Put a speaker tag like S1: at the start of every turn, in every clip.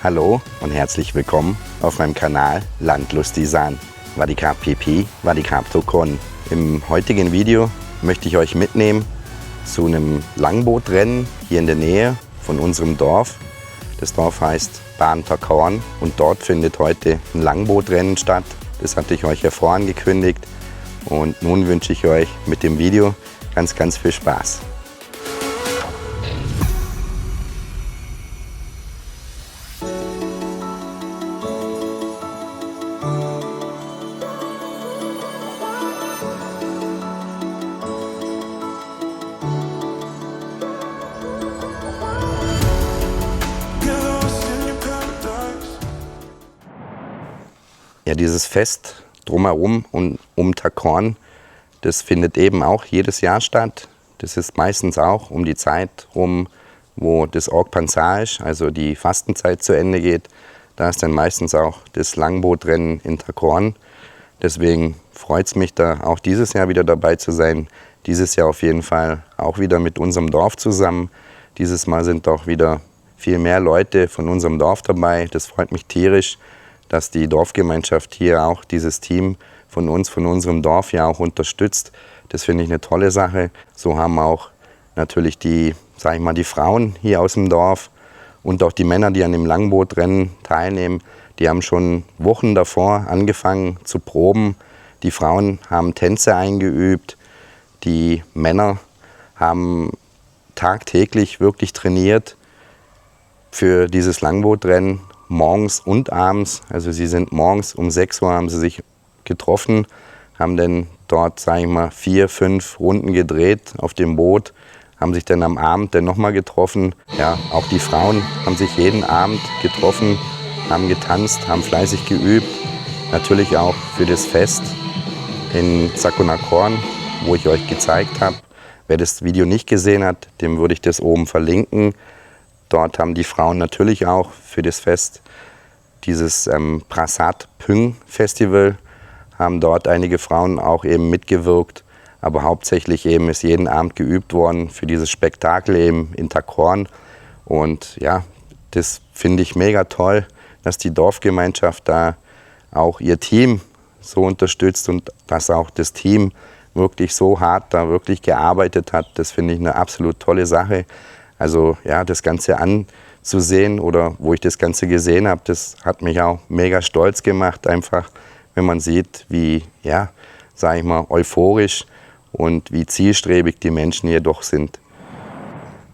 S1: Hallo und herzlich willkommen auf meinem Kanal Landlustisan. Wadikap Pipi, Wadikap Tokon. Im heutigen Video möchte ich euch mitnehmen zu einem Langbootrennen hier in der Nähe von unserem Dorf. Das Dorf heißt Bahntakorn und dort findet heute ein Langbootrennen statt. Das hatte ich euch ja vorangekündigt und nun wünsche ich euch mit dem Video ganz viel Spaß. Ja, dieses Fest drumherum und um Takorn, das findet eben auch jedes Jahr statt. Das ist meistens auch um die Zeit rum, wo das Org-Pansar ist, also die Fastenzeit zu Ende geht. Da ist dann meistens auch das Langbootrennen in Takorn. Deswegen freut es mich, da auch dieses Jahr wieder dabei zu sein. Dieses Jahr auf jeden Fall auch wieder mit unserem Dorf zusammen. Dieses Mal sind doch wieder viel mehr Leute von unserem Dorf dabei. Das freut mich tierisch, dass die Dorfgemeinschaft hier auch dieses Team von uns, von unserem Dorf ja auch unterstützt. Das finde ich eine tolle Sache. So haben auch natürlich die, sag ich mal, die Frauen hier aus dem Dorf und auch die Männer, die an dem Langbootrennen teilnehmen, die haben schon Wochen davor angefangen zu proben. Die Frauen haben Tänze eingeübt, die Männer haben tagtäglich wirklich trainiert für dieses Langbootrennen. Morgens und abends, also sie sind morgens um 6 Uhr haben sie sich getroffen, haben dann dort, sage ich mal, 4, 5 Runden gedreht auf dem Boot, haben sich dann am Abend dann nochmal getroffen. Ja, auch die Frauen haben sich jeden Abend getroffen, haben getanzt, haben fleißig geübt. Natürlich auch für das Fest in Sakonakorn, wo ich euch gezeigt habe. Wer das Video nicht gesehen hat, dem würde ich das oben verlinken. Dort haben die Frauen natürlich auch für das Fest dieses Prasat Pung Festival, haben dort einige Frauen auch eben mitgewirkt. Aber hauptsächlich eben ist jeden Abend geübt worden für dieses Spektakel eben in Takorn. Und ja, das finde ich mega toll, dass die Dorfgemeinschaft da auch ihr Team so unterstützt und dass auch das Team wirklich so hart da wirklich gearbeitet hat. Das finde ich eine absolut tolle Sache. Also ja, das Ganze anzusehen oder wo ich das Ganze gesehen habe, das hat mich auch mega stolz gemacht, einfach wenn man sieht, wie, ja, sage ich mal, euphorisch und wie zielstrebig die Menschen hier doch sind.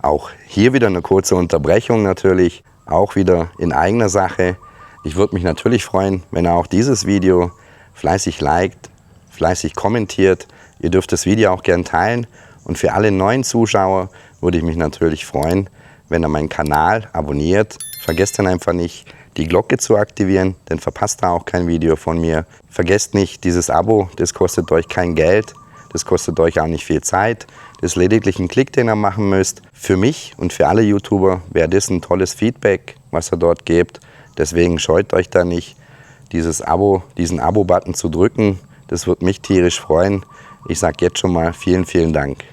S1: Auch hier wieder eine kurze Unterbrechung natürlich, auch wieder in eigener Sache. Ich würde mich natürlich freuen, wenn ihr auch dieses Video fleißig liked, fleißig kommentiert. Ihr dürft das Video auch gern teilen und für alle neuen Zuschauer würde ich mich natürlich freuen, wenn ihr meinen Kanal abonniert. Vergesst dann einfach nicht, die Glocke zu aktivieren, dann verpasst ihr auch kein Video von mir. Vergesst nicht, dieses Abo, das kostet euch kein Geld, das kostet euch auch nicht viel Zeit. Das ist lediglich ein Klick, den ihr machen müsst. Für mich und für alle YouTuber wäre das ein tolles Feedback, was ihr dort gebt. Deswegen scheut euch da nicht, diesen Abo-Button zu drücken. Das würde mich tierisch freuen. Ich sage jetzt schon mal vielen Dank.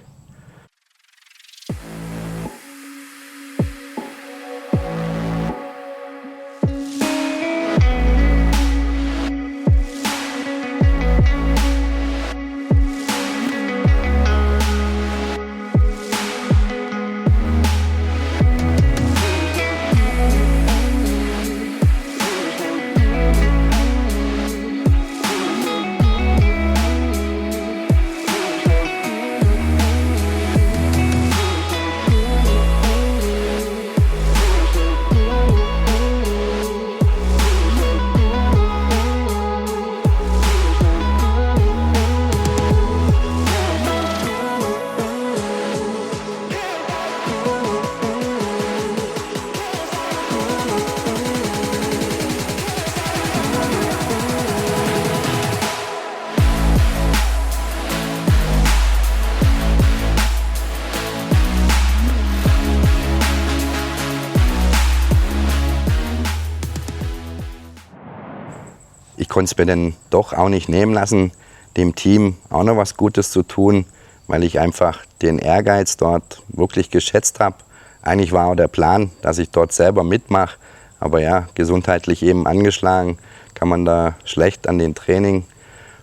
S1: Ich konnte es mir dann doch auch nicht nehmen lassen, dem Team auch noch was Gutes zu tun, weil ich einfach den Ehrgeiz dort wirklich geschätzt habe. Eigentlich war auch der Plan, dass ich dort selber mitmache, Aber ja, gesundheitlich eben angeschlagen, kann man da schlecht an den Training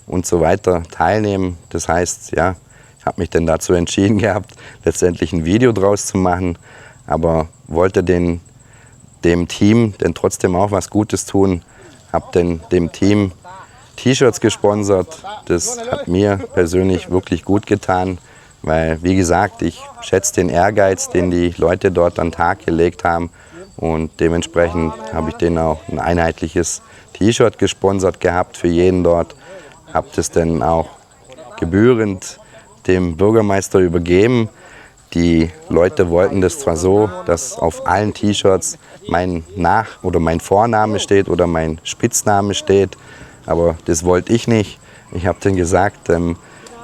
S1: und so weiter teilnehmen. Das heißt, ja, ich habe mich dann dazu entschieden gehabt, letztendlich ein Video draus zu machen, aber wollte dem Team denn trotzdem auch was Gutes tun, habe dann dem Team T-Shirts gesponsert. Das hat mir persönlich wirklich gut getan, weil, wie gesagt, ich schätze den Ehrgeiz, den die Leute dort an den Tag gelegt haben, und dementsprechend habe ich denen auch ein einheitliches T-Shirt gesponsert gehabt für jeden dort, habe das dann auch gebührend dem Bürgermeister übergeben. Die Leute wollten das zwar so, dass auf allen T-Shirts mein mein Vorname steht oder mein Spitzname steht, aber das wollte ich nicht. Ich habe dann gesagt,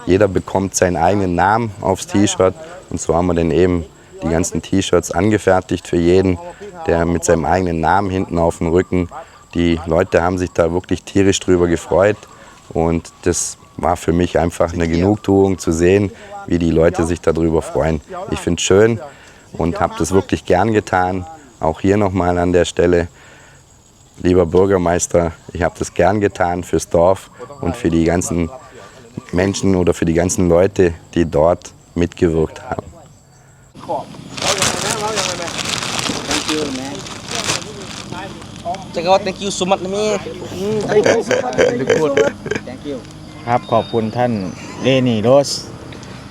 S1: jeder bekommt seinen eigenen Namen aufs T-Shirt, und so haben wir dann eben die ganzen T-Shirts angefertigt für jeden, der mit seinem eigenen Namen hinten auf dem Rücken. Die Leute haben sich da wirklich tierisch drüber gefreut, und das war für mich einfach eine Genugtuung zu sehen, wie die Leute sich darüber freuen. Ich finde es schön und habe das wirklich gern getan. Auch hier nochmal an der Stelle, lieber Bürgermeister, ich habe das gern getan fürs Dorf und für die ganzen Menschen oder für die ganzen Leute, die dort mitgewirkt haben.
S2: Thank you so much
S3: ครับขอบคุณท่านเรนี่โรส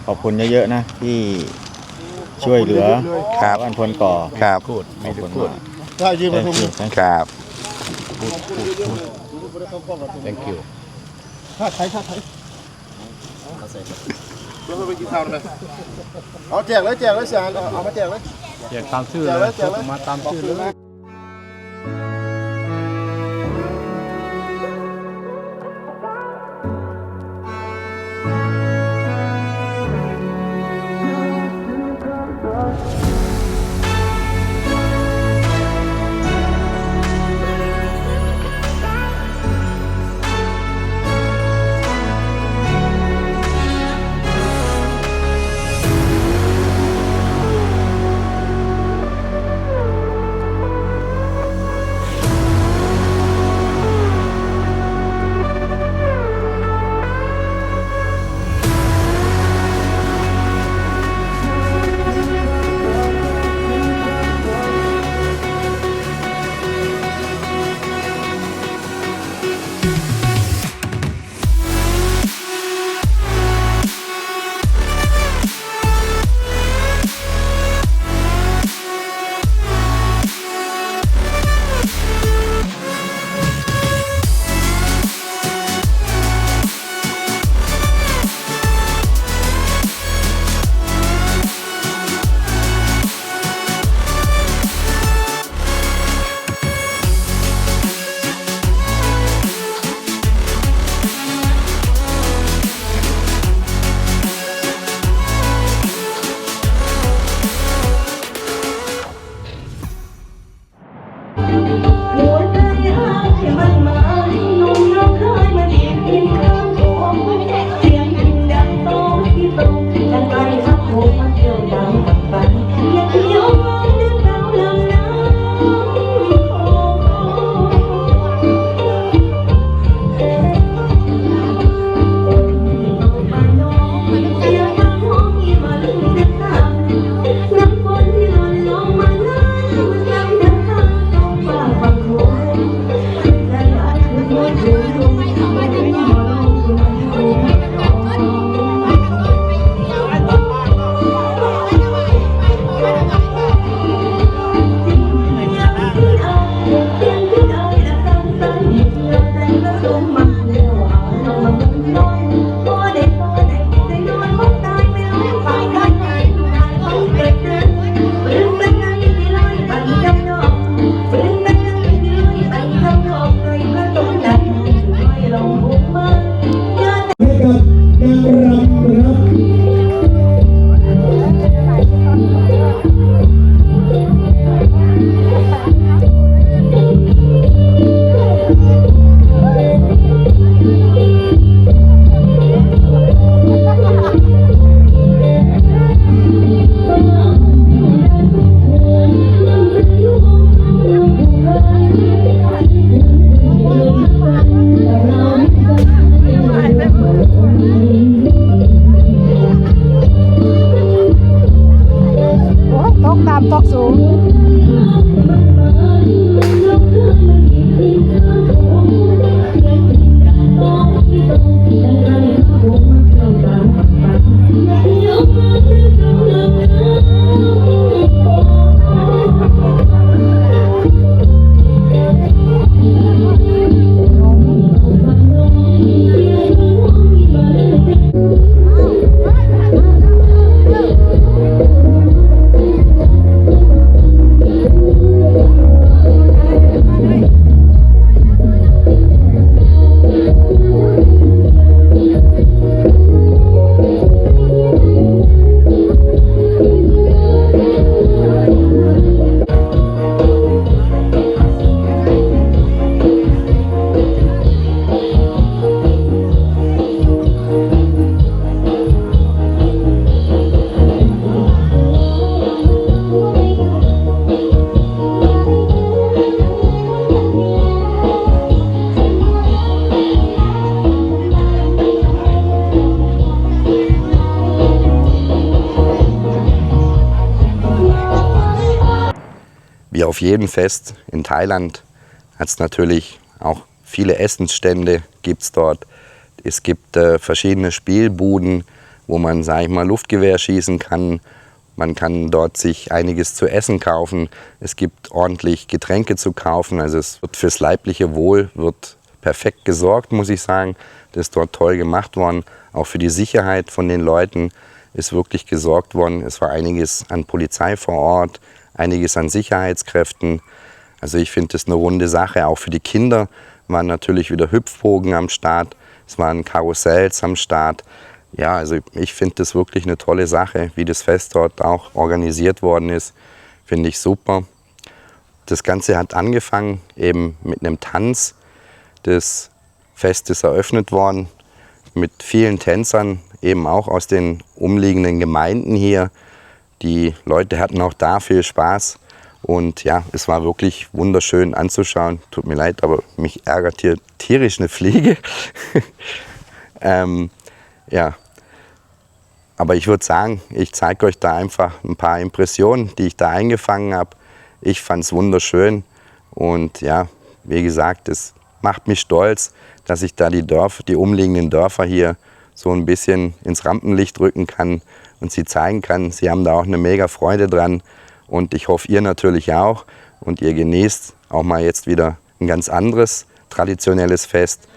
S3: ขอบคุณเยอะๆนะที่ช่วยเหลือ
S1: ครับ
S3: บ้านพลก่อ
S1: ครับ
S3: ขอบคุณมาก
S1: ครับ
S4: Thank you
S5: เอาแจกเลยเสียเอามาแจกเลย
S4: แจกตามชื่อเลยมาตามชื่อเลย
S2: ตอกสูง
S1: Wie auf jedem Fest in Thailand hat es natürlich auch viele Essensstände gibt's dort. Es gibt verschiedene Spielbuden, wo man, sag ich mal, Luftgewehr schießen kann. Man kann dort sich einiges zu essen kaufen. Es gibt ordentlich Getränke zu kaufen. Also es wird fürs leibliche Wohl wird perfekt gesorgt, muss ich sagen. Das ist dort toll gemacht worden. Auch für die Sicherheit von den Leuten ist wirklich gesorgt worden. Es war einiges an Polizei vor Ort, einiges an Sicherheitskräften. Also ich finde das eine runde Sache. Auch für die Kinder waren natürlich wieder Hüpfbogen am Start. Es waren Karussells am Start. Ja, also ich finde das wirklich eine tolle Sache, wie das Fest dort auch organisiert worden ist. Finde ich super. Das Ganze hat angefangen eben mit einem Tanz. Das Fest ist eröffnet worden mit vielen Tänzern, eben auch aus den umliegenden Gemeinden hier. Die Leute hatten auch da viel Spaß und ja, es war wirklich wunderschön anzuschauen. Tut mir leid, aber mich ärgert hier tierisch eine Fliege. Ja, aber ich würde sagen, ich zeige euch da einfach ein paar Impressionen, die ich da eingefangen habe. Ich fand es wunderschön und ja, wie gesagt, es macht mich stolz, dass ich da die umliegenden Dörfer hier so ein bisschen ins Rampenlicht rücken kann und sie zeigen kann, sie haben da auch eine mega Freude dran und ich hoffe, ihr natürlich auch und ihr genießt auch mal jetzt wieder ein ganz anderes traditionelles Fest.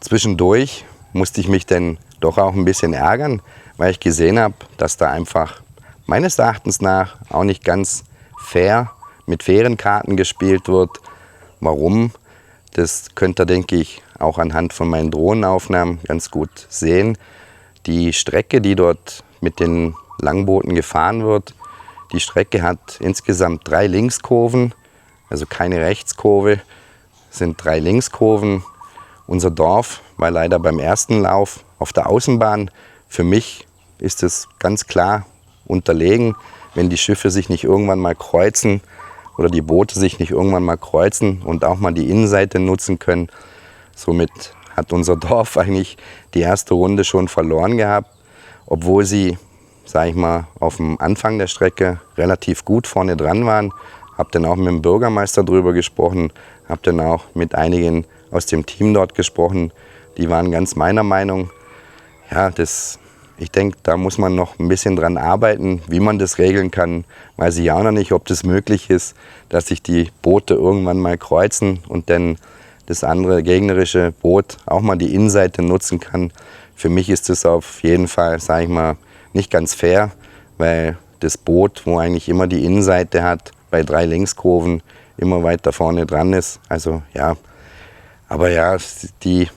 S1: Zwischendurch musste ich mich dann doch auch ein bisschen ärgern, weil ich gesehen habe, dass da einfach meines Erachtens nach auch nicht ganz fair mit fairen Karten gespielt wird. Warum? Das könnt ihr, denke ich, auch anhand von meinen Drohnenaufnahmen ganz gut sehen. Die Strecke, die dort mit den Langbooten gefahren wird, die Strecke hat insgesamt 3 Linkskurven, also keine Rechtskurve, es sind 3 Linkskurven. Unser Dorf war leider beim ersten Lauf auf der Außenbahn. Für mich ist es ganz klar unterlegen. wenn die Schiffe sich nicht irgendwann mal kreuzen oder die Boote sich nicht irgendwann mal kreuzen und auch mal die Innenseite nutzen können. Somit hat unser Dorf eigentlich die erste Runde schon verloren gehabt, obwohl sie, sage ich mal, auf dem Anfang der Strecke relativ gut vorne dran waren. Habe dann auch mit dem Bürgermeister drüber gesprochen, habe dann auch mit einigen aus dem Team dort gesprochen. Die waren ganz meiner Meinung. Ja, ich denke, da muss man noch ein bisschen dran arbeiten, wie man das regeln kann. Weiß ich auch noch nicht, ob das möglich ist, dass sich die Boote irgendwann mal kreuzen und dann das andere gegnerische Boot auch mal die Innenseite nutzen kann. Für mich ist das auf jeden Fall, sage ich mal, nicht ganz fair, weil das Boot, wo eigentlich immer die Innenseite hat, bei 3 Längskurven immer weiter vorne dran ist. Also ja, aber ja, die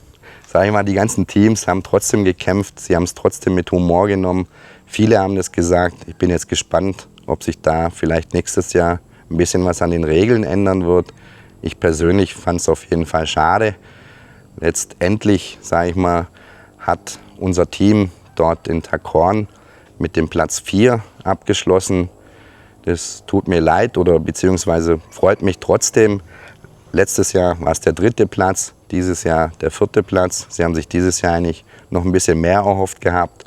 S1: ganzen Teams haben trotzdem gekämpft, sie haben es trotzdem mit Humor genommen. Viele haben das gesagt. Ich bin jetzt gespannt, ob sich da vielleicht nächstes Jahr ein bisschen was an den Regeln ändern wird. Ich persönlich fand es auf jeden Fall schade. Letztendlich, sage ich mal, hat unser Team dort in Takorn mit dem Platz 4 abgeschlossen. Das tut mir leid oder beziehungsweise freut mich trotzdem. Letztes Jahr war es der 3. Platz, dieses Jahr der 4. Platz. Sie haben sich dieses Jahr eigentlich noch ein bisschen mehr erhofft gehabt.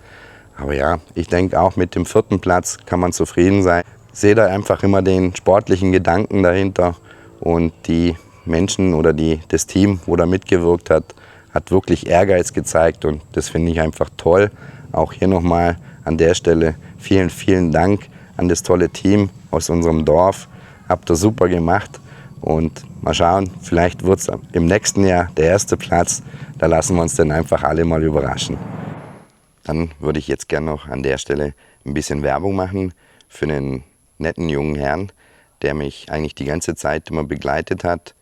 S1: Aber ja, ich denke auch mit dem 4. Platz kann man zufrieden sein. Ich sehe da einfach immer den sportlichen Gedanken dahinter. Und die Menschen oder das Team, wo da mitgewirkt hat, hat wirklich Ehrgeiz gezeigt. Und das finde ich einfach toll. Auch hier nochmal an der Stelle vielen, vielen Dank an das tolle Team aus unserem Dorf. Habt ihr super gemacht. Und mal schauen, vielleicht wird es im nächsten Jahr der 1. Platz. Da lassen wir uns dann einfach alle mal überraschen. Dann würde ich jetzt gerne noch an der Stelle ein bisschen Werbung machen für einen netten jungen Herrn, der mich eigentlich die ganze Zeit immer begleitet hat,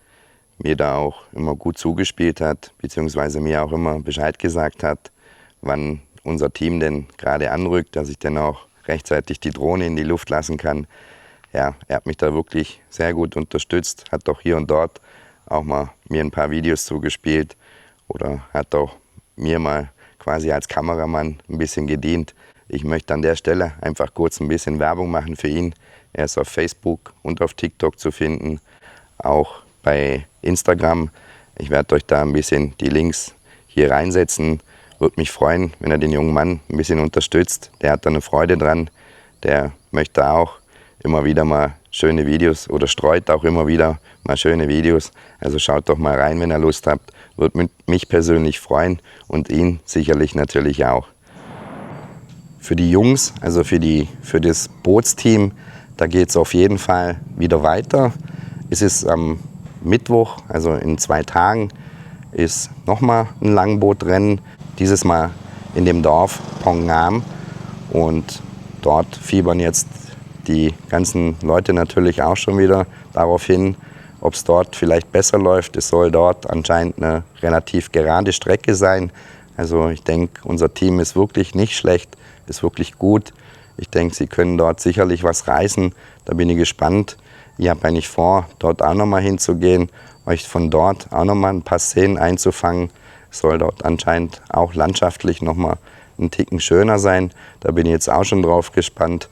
S1: mir da auch immer gut zugespielt hat, beziehungsweise mir auch immer Bescheid gesagt hat, wann unser Team denn gerade anrückt, dass ich dann auch rechtzeitig die Drohne in die Luft lassen kann. Ja, er hat mich da wirklich sehr gut unterstützt, hat auch hier und dort auch mal mir ein paar Videos zugespielt oder hat auch mir mal quasi als Kameramann ein bisschen gedient. Ich möchte an der Stelle einfach kurz ein bisschen Werbung machen für ihn. Er ist auf Facebook und auf TikTok zu finden, auch bei Instagram. Ich werde euch da ein bisschen die Links hier reinsetzen. Würde mich freuen, wenn er den jungen Mann ein bisschen unterstützt. Der hat da eine Freude dran. Der möchte auch immer wieder mal schöne Videos oder streut auch immer wieder mal schöne Videos. Also schaut doch mal rein, wenn ihr Lust habt. Würde mich persönlich freuen und ihn sicherlich natürlich auch. Für die Jungs, also für das Bootsteam, da geht es auf jeden Fall wieder weiter. Es ist am Mittwoch, also in 2 Tagen, ist nochmal ein Langbootrennen. Dieses Mal in dem Dorf Pongnam. Und dort fiebern jetzt die ganzen Leute natürlich auch schon wieder darauf hin, ob es dort vielleicht besser läuft. Es soll dort anscheinend eine relativ gerade Strecke sein. Also ich denke, unser Team ist wirklich nicht schlecht, ist wirklich gut. Ich denke, sie können dort sicherlich was reißen. Da bin ich gespannt. Ich habe eigentlich vor, dort auch nochmal hinzugehen, euch von dort auch nochmal ein paar Szenen einzufangen. Es soll dort anscheinend auch landschaftlich nochmal einen Ticken schöner sein. Da bin ich jetzt auch schon drauf gespannt.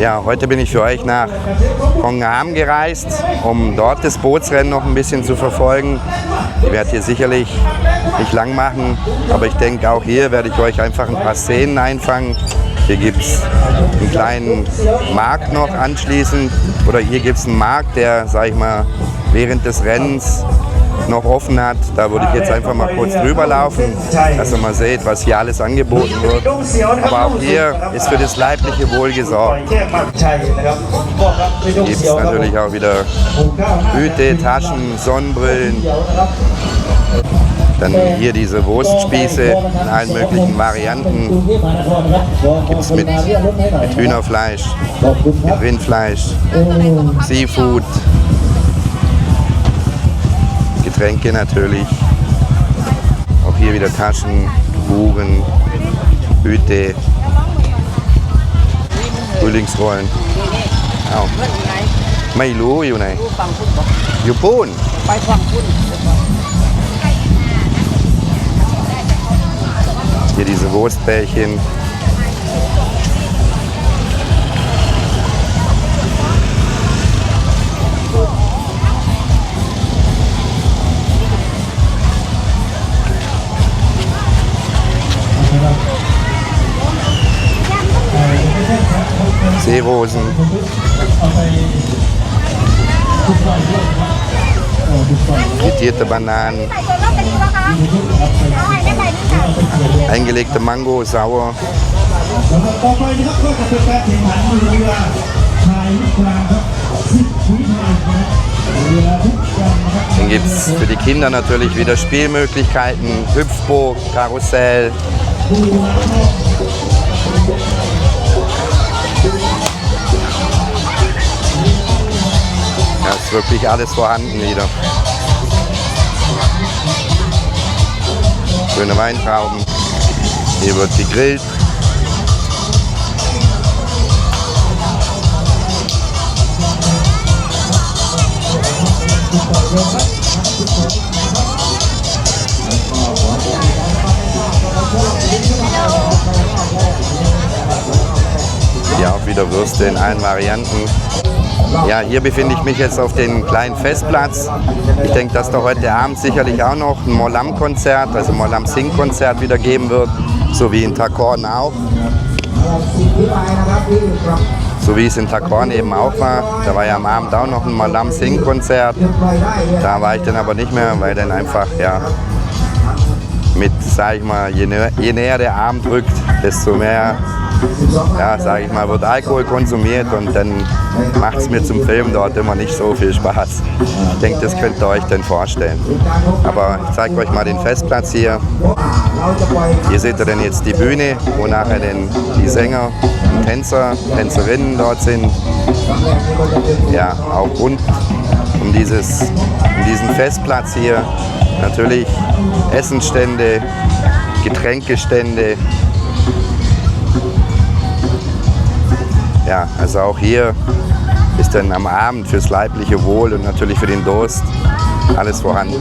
S1: Ja, heute bin ich für euch nach Kongham gereist, um dort das Bootsrennen noch ein bisschen zu verfolgen. Ich werde hier sicherlich nicht lang machen, aber ich denke, auch hier werde ich euch einfach ein paar Szenen einfangen. Hier gibt es einen kleinen Markt noch anschließend, oder hier gibt es einen Markt, der, sag ich mal, während des Rennens noch offen hat. Da würde ich jetzt einfach mal kurz drüber laufen, dass ihr mal seht, was hier alles angeboten wird. Aber auch hier ist für das leibliche Wohl gesorgt. Hier gibt es natürlich auch wieder Hüte, Taschen, Sonnenbrillen. Dann hier diese Wurstspieße in allen möglichen Varianten. Gibt es mit Hühnerfleisch, mit Rindfleisch, Seafood. Getränke natürlich. Auch hier wieder Taschen, Uhren, Hüte, Frühlingsrollen. Auch. ไม่รู้อยู่ไหน อยู่ปูน Hier diese Wurstbällchen. Seerosen. Frittierte Bananen. Eingelegte Mango, sauer. Dann gibt es für die Kinder natürlich wieder Spielmöglichkeiten, Hüpfburg, Karussell. Ja, ist wirklich alles vorhanden wieder. Schöne Weintrauben. Hier wird gegrillt. Hier auch wieder Würste in allen Varianten. Ja, hier befinde ich mich jetzt auf dem kleinen Festplatz. Ich denke, dass da heute Abend sicherlich auch noch ein Molam-Konzert, also Molam-Sing-Konzert wieder geben wird, so wie in Takorn auch. So wie es in Takorn eben auch war. Da war ja am Abend auch noch ein Molam-Sing-Konzert. Da war ich dann aber nicht mehr, weil dann einfach, ja, mit, sag ich mal, je näher der Abend rückt, desto mehr, ja, sag ich mal, wird Alkohol konsumiert und dann macht es mir zum Film dort immer nicht so viel Spaß. Ich denke, das könnt ihr euch dann vorstellen. Aber ich zeige euch mal den Festplatz hier. Hier seht ihr dann jetzt die Bühne, wo nachher dann die Sänger und Tänzer, Tänzerinnen dort sind. Ja, auch rund um diesen Festplatz hier natürlich Essensstände, Getränkestände. Ja, also auch hier ist dann am Abend fürs leibliche Wohl und natürlich für den Durst alles vorhanden.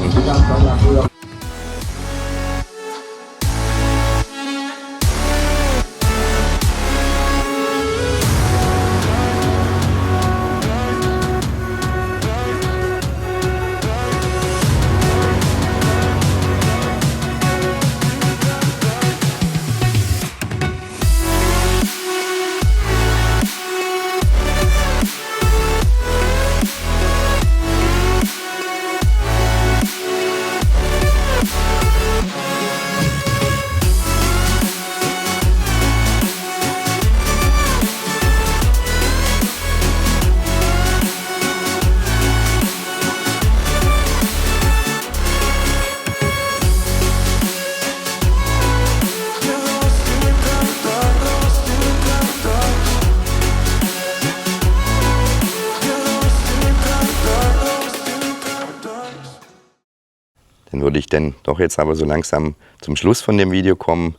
S1: Dann würde ich dann doch jetzt aber so langsam zum Schluss von dem Video kommen.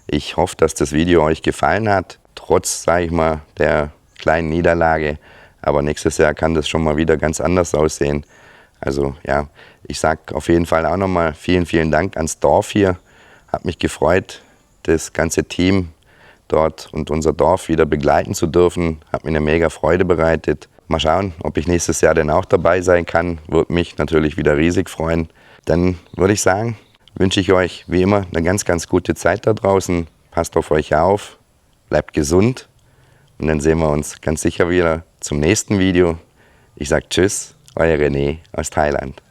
S1: Ich hoffe, dass das Video euch gefallen hat, trotz, sage ich mal, der kleinen Niederlage. Aber nächstes Jahr kann das schon mal wieder ganz anders aussehen. Also ja, ich sage auf jeden Fall auch nochmal vielen, vielen Dank ans Dorf hier. Hat mich gefreut, das ganze Team dort und unser Dorf wieder begleiten zu dürfen. Hat mir eine mega Freude bereitet. Mal schauen, ob ich nächstes Jahr dann auch dabei sein kann. Würde mich natürlich wieder riesig freuen. Dann würde ich sagen, wünsche ich euch wie immer eine ganz, ganz gute Zeit da draußen. Passt auf euch auf, bleibt gesund und dann sehen wir uns ganz sicher wieder zum nächsten Video. Ich sage Tschüss, euer René aus Thailand.